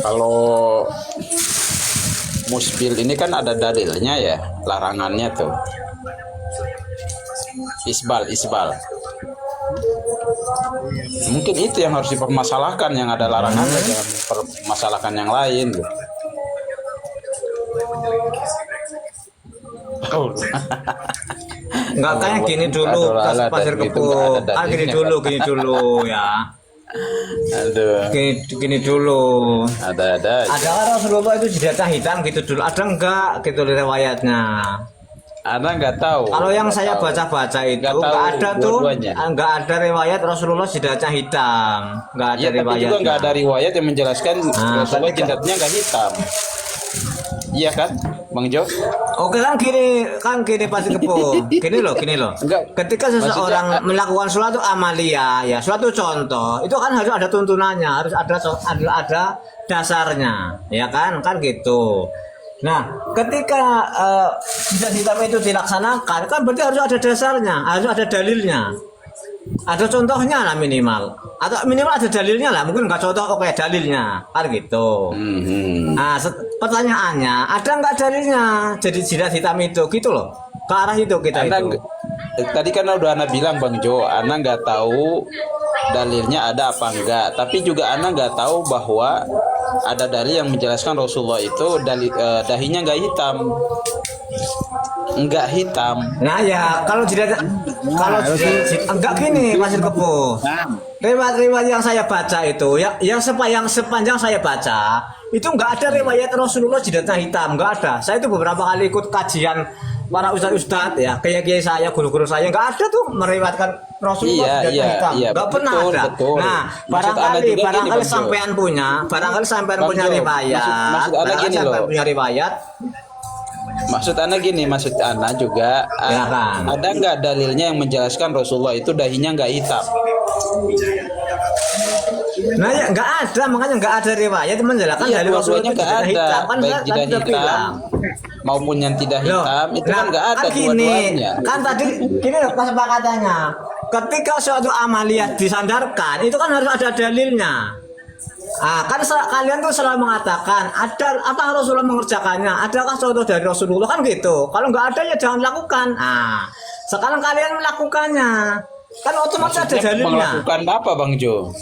Kalau musbil ini kan ada dalilnya ya, larangannya tuh. Isbal. Mungkin itu yang harus dipermasalahkan, yang ada larangannya, jangan permasalahkan yang lain. Enggak, kayak gini dulu pasir gitu, kebo. Gini dulu ya. Aduh. Gini dulu. Ada Ada kan Rasulullah itu jidatnya hitam gitu dulu. Ada enggak gitu riwayatnya? Anda nggak tahu. Kalau yang saya baca-baca itu nggak ada tuh, nggak ada riwayat Rasulullah jidatnya hitam, nggak ada ya, riwayat. Tapi juga nggak ada riwayat yang menjelaskan Rasulullah jidatnya nggak hitam. Iya kan, Bang Jo? Oke kan gini pasti kepo. Gini loh. Enggak, Ketika seseorang melakukan suatu amalia, ya suatu contoh, itu kan harus ada tuntunannya, harus ada dasarnya, ya kan gitu. Nah, ketika jidat hitam itu dilaksanakan, kan berarti harus ada dasarnya, harus ada dalilnya, ada contohnya lah minimal, atau minimal ada dalilnya lah, mungkin nggak contoh oke dalilnya, kan gitu. Nah, pertanyaannya, ada nggak dalilnya? Jadi jidat hitam itu, gitu loh, ke arah itu kita itu. Tadi kan udah Ana bilang Bang Jo, Ana nggak tahu dalilnya ada apa enggak, tapi juga Ana nggak tahu bahwa ada dalil yang menjelaskan Rasulullah itu dahinya nggak hitam. Nah ya kalau enggak gini Pasir Kebo. Riwayat yang saya baca itu yang sepanjang saya baca itu nggak ada riwayat Rasulullah jidatnya hitam, nggak ada. Saya itu beberapa kali ikut kajian para ustadz ya, kiai saya, guru-guru saya, nggak ada tuh meriwayatkan Rasulullah jidatnya hitam, nggak pernah ada. Betul. Nah barangkali sampean punya riwayat, punya riwayat. Maksud Ana gini, maksud Ana juga ada nggak dalilnya yang menjelaskan Rasulullah itu dahinya nggak hitam? Nah ya nggak ada, makanya nggak ada riwayat menjelaskan dari Rasulullah nggak ada hitam. Kan baik jidat hitam maupun yang tidak hitam. Itu kan nggak ada dua-duanya. Kan tadi gini loh kesepakatannya, ketika suatu amaliyah disandarkan itu kan harus ada dalilnya. Kan kalian tuh selalu mengatakan ada apa Rasulullah mengerjakannya, adakah contoh dari Rasulullah kan gitu. Kalau nggak ada ya jangan lakukan. Sekarang kalian melakukannya, kan otomatis ada dalilnya. Melakukan apa Bang Jo?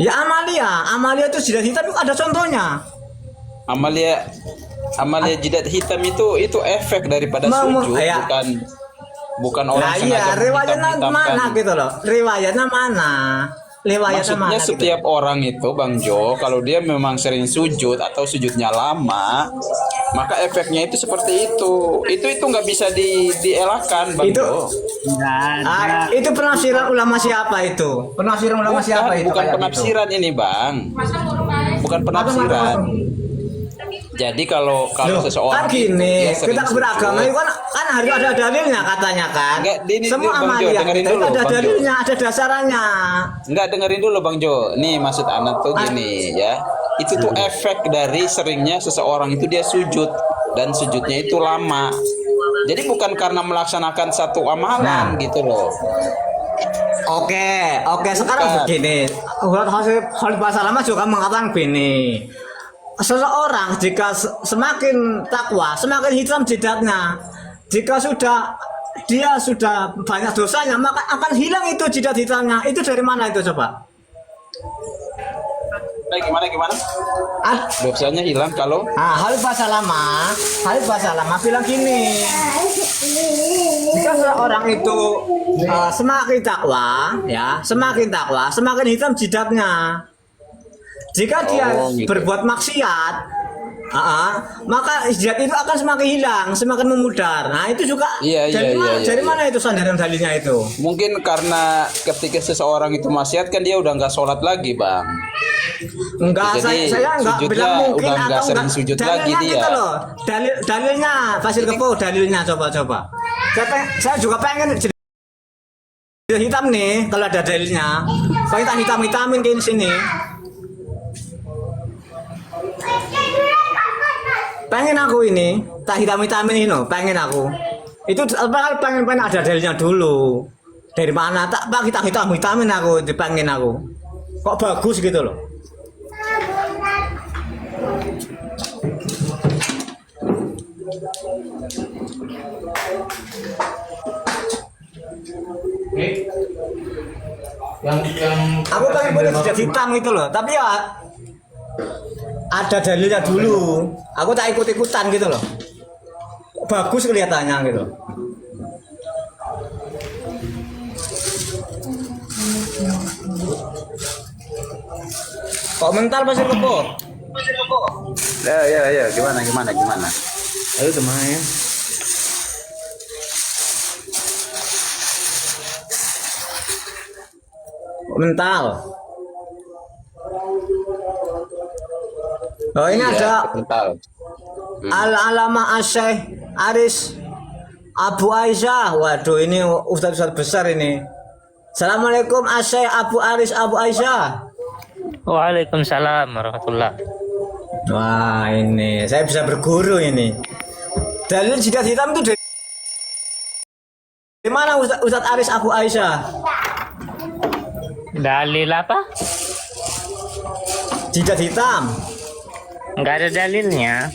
Ya amalia itu jidat hitam itu ada contohnya. Amalia jidat hitam itu efek daripada sujud, bukan orang sengaja riwayatnya mana gitu loh. Riwayatnya mana? Maksudnya setiap orang itu Bang Jo, kalau dia memang sering sujud atau sujudnya lama, maka efeknya itu seperti itu. Itu nggak bisa dielakkan Bang Jo. Itu penafsiran ulama siapa itu? Bukan penafsiran ini Bang. Bukan penafsiran. Jadi kalau seseorang kan gini, kita beragama itu kan harus ada dalilnya katanya kan. Semua amalia itu ada dalilnya, ada dasarannya. Enggak, dengerin dulu Bang Jo. Nih maksud Ana tuh gini ya. Itu tuh efek dari seringnya seseorang itu dia sujud dan sujudnya itu lama. Jadi bukan karena melaksanakan satu amalan gitu loh. Oke, sekarang begini. Khalid Basalamah juga mengatakan begini. Seseorang jika semakin takwa, semakin hitam jidatnya. Jika dia sudah banyak dosanya, maka akan hilang itu jidat hitamnya. Itu dari mana itu coba? Gimana? Dosanya hilang kalau? Khalid Basalamah bilang gini. Jika seseorang itu semakin takwa, semakin hitam jidatnya. Jika dia berbuat maksiat, maka jidat itu akan semakin hilang, semakin memudar. Nah itu juga dari mana itu sandaran dalilnya itu? Mungkin karena ketika seseorang itu maksiat kan dia udah nggak sholat lagi Bang. Enggak, saya enggak bilang mungkin udah nggak sering sujud lagi dia. Gitu loh. Dalilnya Pasir Kebo, dalilnya coba. Saya juga pengen jidat hitam nih kalau ada dalilnya. Kita hitam-hitamin ke sini. Pengen aku ini, tak hitam-hitamin ini, pengen aku. Itu pengen ada dalilnya dulu. Dari mana tak Pak kita hitam-hitamin aku, dipengen aku. Kok bagus gitu loh. Aku pengen punya jidat hitam gitu loh, tapi ya ada dalilnya dulu. Aku tak ikut-ikutan gitu loh. Bagus kelihatannya gitu. Kok mental Pasir Kebo? Ya, gimana? Ayo main. Kok mental. Oh ini Iya, ada kental. Al-Alama Asyikh Aris Abu Aisyah. Waduh ini ustaz-ustaz besar ini. Assalamualaikum Asyikh Abu Aris Abu Aisyah. Waalaikumsalam warahmatullah. Wah ini saya bisa berguru ini. Dalil jidat hitam itu dari mana Ustaz Aris Abu Aisyah? Dalil apa? Jidat hitam. Nggak ada dalilnya.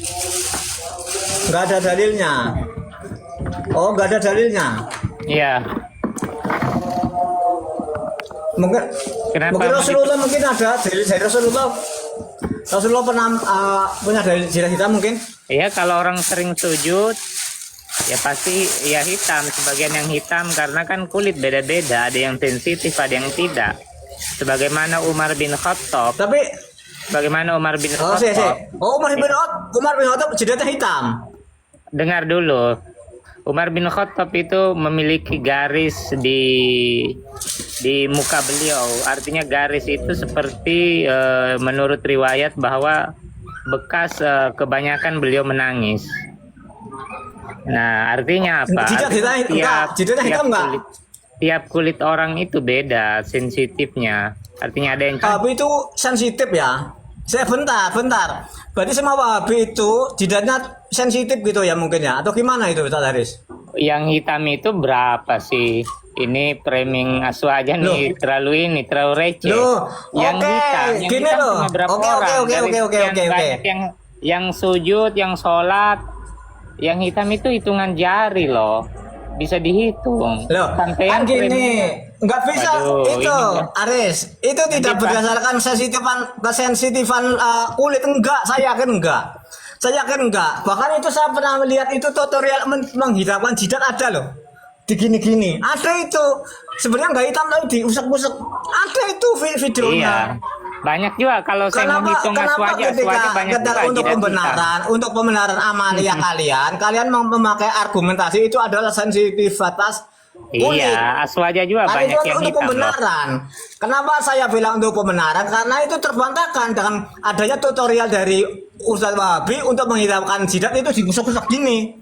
Nggak ada dalilnya. Oh nggak ada dalilnya. Iya. Mungkin Kenapa mungkin Rasulullah mungkin ada dalil dari Rasulullah. Rasulullah pernah punya dalil jidat hitam mungkin. Iya, kalau orang sering sujud ya pasti ya hitam. Sebagian yang hitam karena kan kulit beda-beda, ada yang sensitif, ada yang tidak. Sebagaimana Umar bin Khattab. Tapi Umar bin oh Khattab. Umar bin Khattab jidatnya hitam. Dengar dulu. Umar bin Khattab itu memiliki garis di muka beliau. Artinya garis itu seperti menurut riwayat bahwa bekas kebanyakan beliau menangis. Nah, artinya apa? Jidatnya hitam enggak? Tiap kulit orang itu beda sensitifnya. Artinya ada yang Wahabi itu sensitif ya. Saya bentar. Berarti semua Wahabi itu jidatnya sensitif gitu ya mungkin ya? Atau gimana itu Ustaz Haris? yang hitam itu berapa sih? Ini framing asu aja nih, terlalu receh. Loh, Yang hitam cuma berapa orang? Banyak yang sujud, yang sholat, yang hitam itu hitungan jari loh, bisa dihitung. Loh, kan gini, nggak bisa. Aduh, itu Aris, itu tidak berdasarkan kesensitifan kulit, enggak, saya yakin enggak. Bahkan itu saya pernah melihat itu tutorial menghidapkan jidat ada loh. Digini-gini, ada itu. Sebenarnya nggak hitam tapi diusap-usap. Ada itu videonya. Iya. Banyak juga kalau saya menghitung asu aja banyak juga untuk pembenaran amalia kalian memakai argumentasi itu adalah sensitivitas kulit. Iya, asu aja juga banyak yang untuk hitam pembenaran. Kenapa saya bilang untuk pembenaran? Karena itu terbantahkan dengan adanya tutorial dari Ustadz Wahabi untuk menghitamkan jidat itu digusuk-gusuk gini.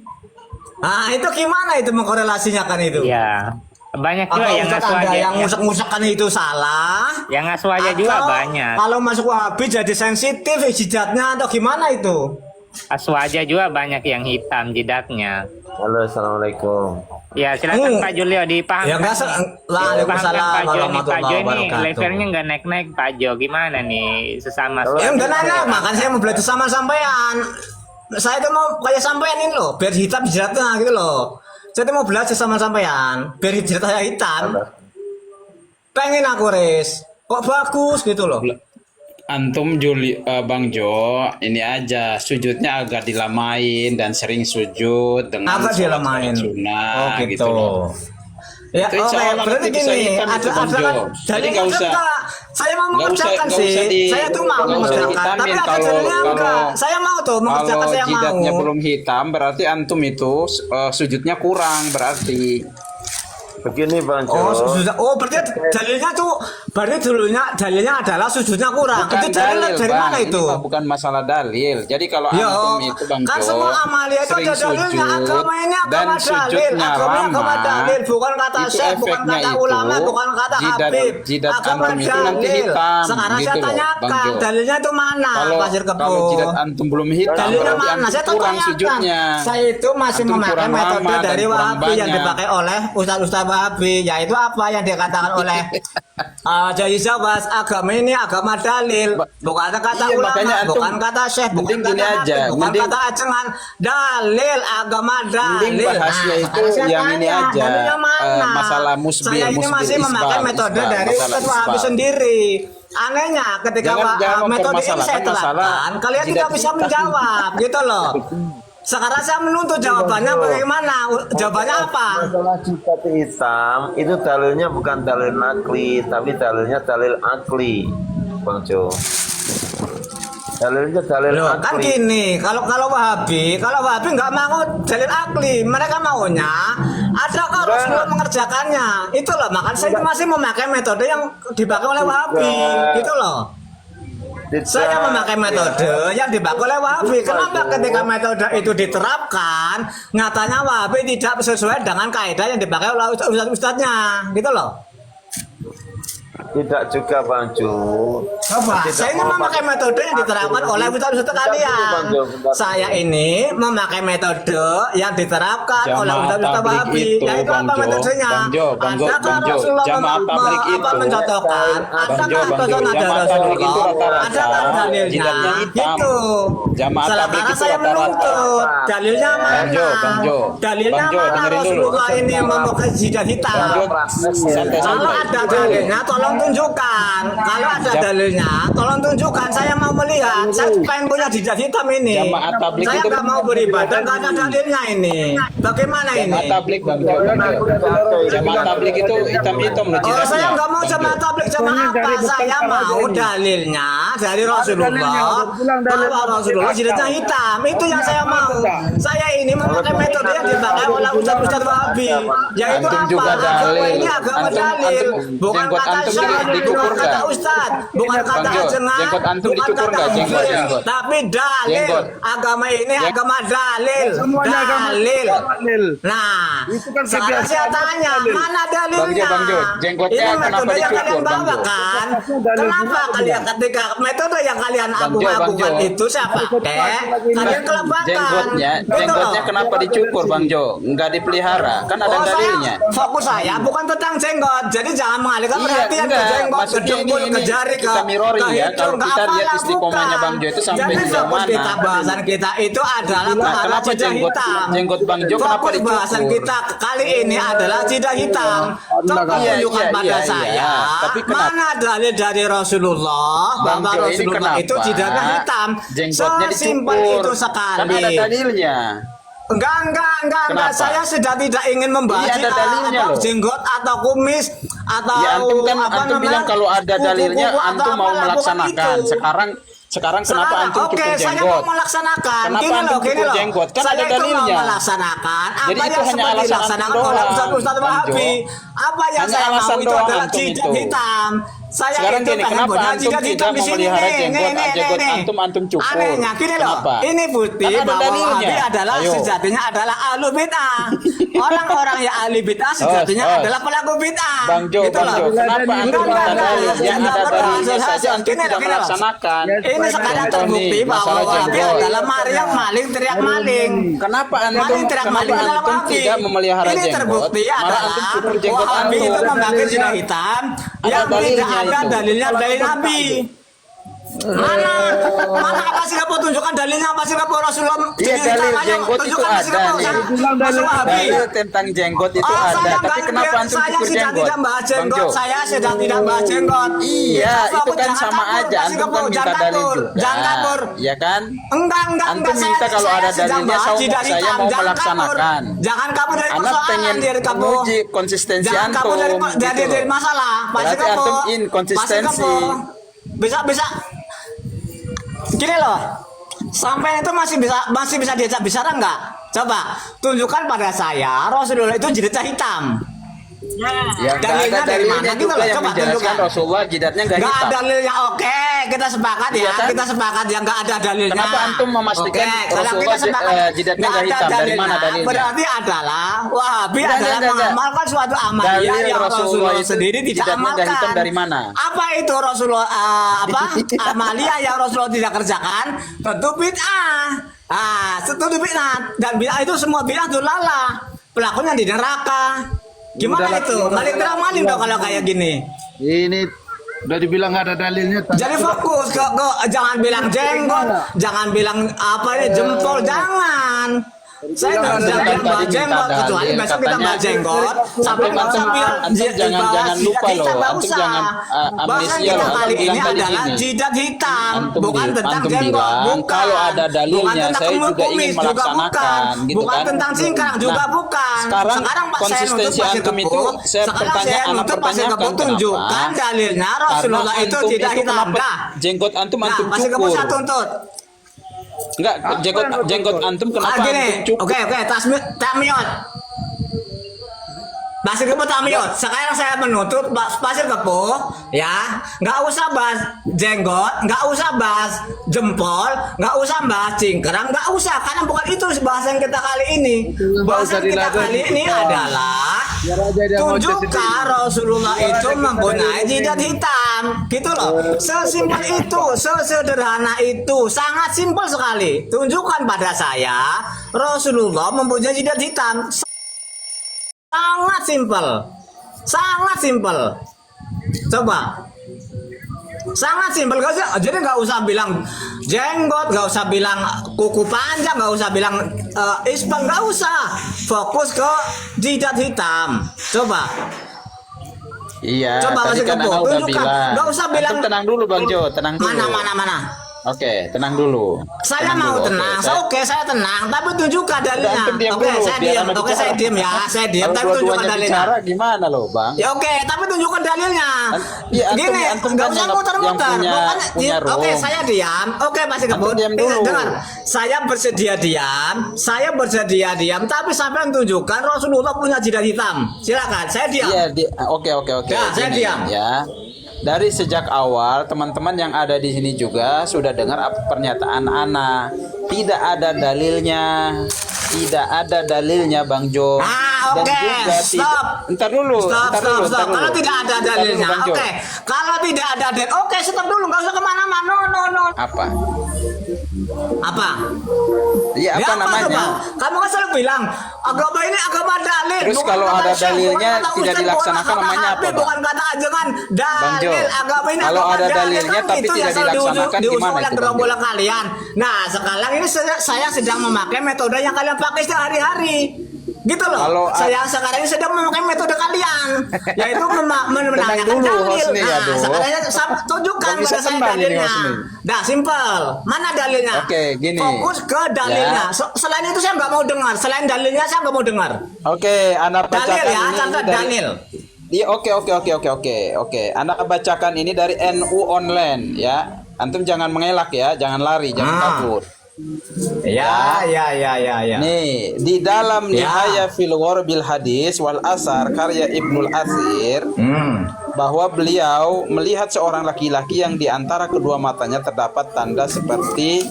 Nah, itu gimana itu mengkorelasinya kan itu? Iya. Banyak juga yang asu aja. Yang ngusuk-ngusukkan itu salah. Yang asu aja juga banyak. Kalau masuk Wahabi jadi sensitif jidatnya atau gimana itu? Asu aja juga banyak yang hitam jidatnya. Halo, assalamualaikum. Ya silakan Pak Julio dipahami. Ya enggak Waalaikumsalam warahmatullahi wabarakatuh. Levelnya enggak naik-naik Pak Jo. Gimana nih sesama? Ya enggak naik, makanya saya mau belajar sama sampean. Saya tuh mau kayak sampean ini loh, biar hitam jidatnya gitu loh. Saya tuh mau belajar sama sampean, biar jidat saya hitam. Pengen aku Riz, kok bagus gitu loh. Antum Bang Jo, ini aja sujudnya agak dilamain dan sering sujud dengan agak dilamain. Sunnah, gitu loh. Ya, berarti gini, jadi nggak usah. Saya mau mengerjakan sih. Saya tuh mau mengerjakan, tapi ada dalilnya enggak. Saya mau tuh mengerjakan, saya mau. Kalau jidatnya belum hitam, berarti antum itu sujudnya kurang berarti. Begini Bang Jo. Berarti dalilnya tuh, dalilnya adalah sujudnya kurang. Bukan itu dalil dari mana itu? Ini bukan masalah dalil. Jadi kalau antum itu Bang kan Jo, semua amalia itu ada dalilnya. Agama ini agama dalil. Agama dalil, bukan kata syekh, bukan kata ulama, bukan kata habib. Jidat Agama antum itu nanti dalil. hitam. Sekarang gitu saya loh, Bang tanyakan, Jo. dalilnya itu mana? Pasir Kebo. Kalau jidat antum belum hitam, Dalilnya berarti mana? Saya antum kurang tanyakan. sujudnya. Saya itu masih Antum memakai kurang metode lama dari dan kurang Wahabi yang banyak. dipakai oleh ustaz-ustaz Wahabi, yaitu apa yang dikatakan oleh Jadi Syabas, agama ini agama dalil, bukan kata Iya, ulama, makanya antum bukan kata syekh, bukan mending gini kata aja, nabi, bukan mending- kata ajengan, dalil agama dalil. Mending bahasnya itu sekarang saya yang ini tanya, aja, dalilnya mana? masalah musbil, Saya ini masih memakai isbal, metode isbal, dari masalah Ustaz Wahabi isbal. sendiri. Anehnya ketika Jangan metode ini saya mempermasalahkan masalah terapkan, kalian jidat tidak bisa hitam. menjawab, gitu loh. Sekarang saya menuntut jawabannya bagaimana? Jawabannya apa? Masalah jidat hitam itu dalilnya bukan dalil nakli, tapi dalilnya dalil akli, Bang Jo. Dalilnya dalil Loh, akli. kan gini, kalau Wahabi nggak mau dalil akli, mereka maunya ada kalau Rasulullah mengerjakannya. Itu loh, makanya saya masih memakai metode yang dipakai oleh Wahabi, gitu loh. Tidak. Saya memakai metode yang dipakai oleh Wahabi. Kenapa ketika metode itu diterapkan, nyatanya Wahabi tidak sesuai dengan kaidah yang dipakai oleh ustadz-ustadznya, gitu loh. Tidak juga Bang Jo. Coba, saya ini memakai metode yang diterapkan oleh ustadz-ustadz kalian. Saya ini memakai metode yang diterapkan oleh Jamaah ustadz-ustadz tabligh Wahabi. itu, Yaitu Bang apa Jo, metodenya? Bang Jo, Adakah Bang Jo, Rasulullah jamaah tabligh itu, mencontohkan? Bang Jo, Adakah Bang Jo, contoh ada jamaah tabligh itu Rasulullah? rata-rata Adakah dalilnya? jidatnya hitam. Gitu. Jamaah tabligh Sekarang itu saya rata-rata. menuntut dalilnya mana? Bang Jo, Bang Jo, Dalilnya Bang Jo, mana dengerin dulu. Rasulullah ini memakai jidat Bang Jo, hitam? santai-santai. Kalau ada dalilnya, tolong tunjukkan. Kalau ada dalilnya, tolong tunjukkan. Saya mau melihat. Saya pengen punya jidat hitam ini. Jamaah tabligh Saya itu- nggak mau beribadah, nggak ada dalilnya ini. Bagaimana ini? Jamaah tabligh, Bang Jo, Bang Jo. Jamaah tabligh itu hitam-hitam loh Oh, saya jidatnya. nggak mau Bang Jo. jamaah tabligh jamaah apa? Saya mau dalilnya dari Rasulullah bahwa Rasulullah jidatnya hitam. Itu yang saya mau. Saya ini memakai metode yang dipakai oleh ustadz-ustadz Wahabi. Yaitu Antum apa? juga Agama dalil. ini agama Antum- dalil. antum- Bukan jenggot kata antum syekh, dicukur bukan kata nggak? ustadz, bukan Bang kata Jo, ajengan, jenggot antum bukan dicukur kata nggak? Jenggot, hafiz, jenggot. tapi dalil. Jenggot. Agama ini agama dalil. Dalil. Nah, sekarang saya tanya, mana dalilnya? Bang Jo, jenggotnya Ini kenapa metode yang dicukur, kalian Bang Jo? bawakan. Kenapa kalian ketika metode yang kalian Bang Jo, agung-agungkan Bang Jo. itu saya pakai, kalian kelabakan. Jenggotnya Gitu loh. kenapa dicukur Bang Jo? Nggak dipelihara, kan ada Oh, dalilnya. saya, fokus saya bukan tentang jenggot, jadi jangan mengalihkan Iya, perhatian ke enggak. jenggot, ke Maksudnya dengkul, ini ke jari, ke kita mirroring ya. hidung, Kalau ke kita lihat apalah, istiqomahnya bukan. Bang Jo itu sampai Jadi sejauh fokus mana? kita bahasan kita itu adalah Nah, masalah kenapa jidat jenggot Bang Jo kenapa Fokus dicukur? bahasan kita kali ini adalah jidat hitam. Coba Iya, tunjukkan iya, pada iya, saya, iya. Tapi kenapa- mana dalil dari Rasulullah Bang bahwa Jo ini Rasulullah kenapa itu jidatnya hitam. jenggotnya Sesimpel dicukur? itu Kan sekali. ada dalilnya. Enggak. Kenapa? Saya sudah tidak ingin membahas Iya, ada dalilnya loh. jenggot atau kumis atau Ya antum kan apa antum namanya, bilang kalau ada dalilnya kuku-kuku atau antum mau apalah, bukan melaksanakan. itu. Sekarang kenapa Sekarang, antum oke, cukur saya jenggot? mau melaksanakan. Kenapa Gini antum loh, gini cukur loh. jenggot? Kan Saya ada itu dalilnya. mau melaksanakan Jadi apa itu yang hanya seperti alasan dilaksanakan antum oleh doang, Ustadz Bang Jo. Wahabi. Apa yang Hanya saya mau alasan itu doang adalah antum jidat itu. hitam. Saya Sekarang itu gini, pengen kenapa punya antum jidat tidak hitam di sini memelihara nih, jenggot? Jenggot nih. antum cukur. Anehnya gini loh. Kenapa? Ini bukti Kan ada bahwa dalilnya. Wahabi adalah Ayo. sejatinya adalah ahlu bid'ah. Orang-orang yang ahli bid'ah sejatinya Os. adalah pelaku bid'ah. Bang Jo, Gitu Bang loh. Jo, kenapa antum Enggak, minta enggak, dalilnya? enggak, Ada enggak, dalilnya enggak, saja antum gini loh, tidak gini loh. melaksanakan. Ini sekarang Contoh terbukti nih, bahwa masalah Wahabi jenggot. adalah maling teriak maling. Kenapa Maling antum teriak maling adalah antum Wahabi. tidak memelihara Ini jenggot? terbukti Malah adalah antum cukur jenggot Wahabi antum. itu memakai jidat hitam Ada yang tidak dalilnya ada itu. dalilnya dari Nabi. Mana apa sih kamu tunjukkan dalilnya, apa sih kamu Rasulullah Iya, jidat dalil hitam, ayo, jenggot itu tunjukkan apa sih ada kamu, nih. Rasul Wahabi. Dalil tentang jenggot itu Oh, ada, saya tapi nggak- kenapa antum saya cukur sedang jenggot? tidak bahas Bang jenggot, Jo. saya sedang tidak bahas jenggot. Iya, Kita itu fokus, kan jangan sama kabur, aja. kasih Antum kan kabur, minta jangan dalil kabur, juga. jangan kabur. Ya kan? Enggak, Antum saya- minta kalau saya ada sedang dalilnya, bahas jidat saya hitam, mau jangan melaksanakan. kabur. Jangan kabur dari Anak persoalan, pengen dari kamu. menguji konsistensi Jangan kabur dari, antum. dari, gitu dari loh. masalah. Pasti Berarti kamu. antum Pasti inkonsistensi. kamu. Bisa. Gini loh. Sampai itu masih bisa diajak bicara enggak? Coba tunjukkan pada saya Rasulullah itu jidatnya hitam. Ya, nggak Dalilnya ada dari dalilnya mana gitu juga loh, yang coba menjelaskan tunjukkan. Rasulullah jidatnya nggak Nggak hitam. ada dalilnya, oke, kita sepakat ya, Iya kan? kita sepakat ya, nggak ada dalilnya. Kenapa antum memastikan Oke, kalau Rasulullah kita sepakat, jidatnya nggak nggak ada hitam? Dari mana dalilnya, dalilnya? Berarti adalah Wahabi Enggak, adalah enggak. mengamalkan suatu amaliyah Dalil yang Rasulullah Rasulullah itu sendiri tidak jidatnya nggak amalkan. hitam dari mana? Apa itu Rasulullah amaliyah yang Rasulullah tidak kerjakan? Tentu bid'ah. Tentu bid'ah, dan bid'ah itu semua bid'ah dolalah. Pelakunya di neraka. Gimana Udah itu? lah, Balik terang maling dong kalau kayak gini. Ini udah dibilang nggak ada dalilnya. Jadi fokus ke jangan bilang jenggot, jangan bilang apa ini jempol, jangan. Saya nggak bisa bilang bahas jenggot, kecuali besok kita bahas jenggot. Sampai nggak usah bilang jangan lupa loh, nggak antum usah. jangan Bahasan amnesia kita loh. kali Antum ini bilang tadi adalah gini. jidat hitam, bukan tentang Antum jenggot, bilang bukan. kalau ada dalilnya Bukan tentang saya juga kumis, ingin juga bukan. melaksanakan gitu Bukan kan. tentang cingkrang juga Nah, bukan. sekarang Pak, konsistensi saya nuntut antum Pasir itu Kebo. saya Sekarang saya anak nuntut Pasir Kebo pertanyakan tunjukkan dalilnya Rasulullah itu antum tidak hitam. kenapa Dah. jenggot antum Nah, antum Pasir Kebo cukur. saya tuntut. Enggak, jenggot antum kenapa Gini, antum cukur? oke, takmiot. Pasir Kebo takmiot. Sekarang saya menuntut Pasir Kebo, ya, nggak usah bahas jenggot, nggak usah bahas jempol, nggak usah bahas cingkrang, nggak usah, karena bukan itu bahasan kita kali ini. Bahasan kita kali ini adalah tunjukkan Rasulullah itu mempunyai jidat hitam, gitu loh. Sesimpel itu, sesederhana itu, sangat simpel sekali. Tunjukkan pada saya Rasulullah mempunyai jidat hitam. Sangat simpel, sangat simpel. Coba, sangat simpel. Jadi nggak usah bilang jenggot, nggak usah bilang kuku panjang, nggak usah bilang isbal, nggak usah. Fokus ke jidat hitam. Coba. Iya, Coba tadi Pasir kan Kebo, Ana udah tunjukkan. bilang. Nggak usah bilang. Antum tenang dulu Bang Jo, tenang dulu. Mana. Oke, tenang dulu. Saya mau dulu. tenang. Oke, Saya tenang. Tapi tunjukkan dalilnya. Antum diam Oke, dulu, saya biar diam. Ana Oke, bicara. saya diam ya. Saya diam. Kalau Tapi tunjukkan dua-duanya dalilnya. bicara gimana loh, Bang? Ya oke, tapi tunjukkan dalilnya. Iya, Gini, antum nggak kan usah yang muter-muter. punya Pokoknya, oke, room. saya diam. Oke, Pasir Kebo. Antum diam dulu. Dengar, saya bersedia diam. Saya bersedia diam. Tapi sampai tunjukkan Rasulullah punya jidat hitam. Silakan, saya diam. Iya, oke. Ya, saya Gini, diam. Ya. Dari sejak awal teman-teman yang ada di sini juga sudah dengar pernyataan Ana. Tidak ada dalilnya. Tidak ada dalilnya Bang Jo. Ah, oke. Stop. Entar dulu. Stop. Kalau tidak ada dalilnya, Bang Jo. oke. Kalau tidak ada dalil, oke, stop dulu. Nggak usah kemana-mana. No. Apa? Apa? Iya, apa namanya? coba? Kamu kan selalu bilang agama ini agama dalil. Terus bukan kalau kata ada Syekh, dalilnya bukan kata tidak Ustaz, dilaksanakan bukan kata namanya apa, Habib, Bang? bukan kata ajangan Bang Jo, dalil. Agama ini kalau agama ada dalil, dalilnya kan tapi itu tidak yang selalu dilaksanakan, diusul gimana oleh itu, Bang Jo? gerombolan kalian. Nah, sekarang ini saya sedang memakai metode yang kalian pakai sehari-hari. Gitu loh. Kalau, Saya sekarang ini sedang memakai metode kalian, yaitu menanyakan dulu, dalil. Hosni, Nah, aduh. sekarang tunjukkan Nggak bisa pada saya tenang ini, dalilnya. Hosni. Dah, simpel. Mana dalilnya? Oke, gini. Fokus ke dalilnya. Ya. Selain itu saya nggak mau dengar. Selain dalilnya saya nggak mau dengar. Oke, Anda bacakan Dalil ya, ini catat dari- dalil. Iya, oke. Anda bacakan ini dari NU Online ya. Antum jangan mengelak ya, jangan lari, jangan kabur. Ya. Nih, di dalam Ya. Nihaya fil Ghorbil Hadis wal Asar karya Ibnul Athir bahwa beliau melihat seorang laki-laki yang di antara kedua matanya terdapat tanda seperti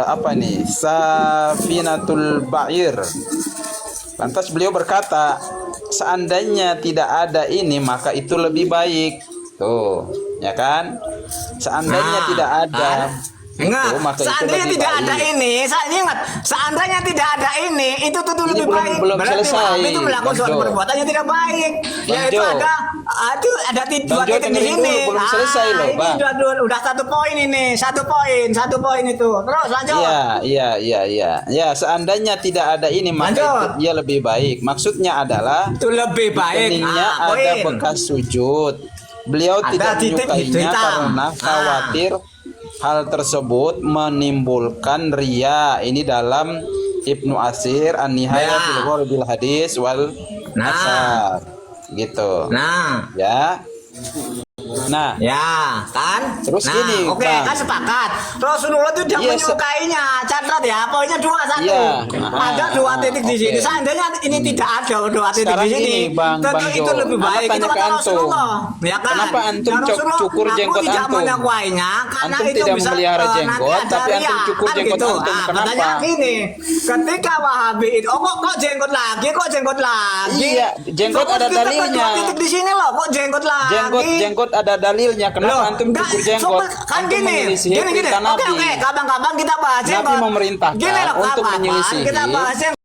apa nih? Safinatul Ba'ir. Lantas beliau berkata, seandainya tidak ada ini maka itu lebih baik. Tuh, ya kan? Seandainya Nah, tidak ada Enggak, maka itu seandainya lebih tidak baik. ada ini, saya ingat, seandainya tidak ada ini, itu tuh Ini lebih belum- baik. belum Berarti selesai, Wahab itu melakukan Bang suatu Jo. perbuatan yang tidak baik. Bang Yaitu Jo. ada dua Jo, titik di dengerin sini. dulu, belum selesai loh, ini Bang. udah satu poin ini, satu poin itu. Terus lanjut. Iya. Ya, seandainya tidak ada ini maka Lanjut. itu dia lebih baik. Maksudnya adalah Itu lebih baik. keningnya ada Poin. bekas sujud. Beliau Ada tidak titik menyukainya hitam. karena khawatir hal tersebut menimbulkan ria. Ini dalam Ibnu Athir An-Nihaya Ya. fil Ghorbil Hadis wal Nah. Asar. Gitu. Nah, Ya. Nah, ya kan? Terus nah, gini, oke, Bang. kan sepakat. Rasulullah itu tidak Iya, menyukainya. Catat ya, poinnya satu. Iya. Ada dua titik di Oke. sini. Seandainya ini tidak ada dua titik Sekarang di sini, gini, Bang tentu Jo. itu lebih Ana baik. Itu tanya ke kata antum. Rasulullah. Ya kan? Kenapa antum Dan Rasulullah, cukur jenggot aku tidak antum? menyukainya karena Antum itu tidak bisa memelihara nanti jenggot, ada tapi antum ria. cukur Kan jenggot gitu. antum. Kenapa? Pertanyaan gini, ketika Wahabi itu, kok jenggot lagi? Kok jenggot lagi? Iya, jenggot Fokus ada kita ke dalilnya. dua titik di sini loh, kok jenggot lagi? jenggot ada dalilnya. Kenapa Loh, antum enggak, cukur jenggot? kan Antum gini, menyelisihi perintah Oke, Nabi. kapan-kapan kita bahas Nabi jenggot. memerintahkan Gini loh, untuk kapan-kapan menyelisihi kita bahas jenggot.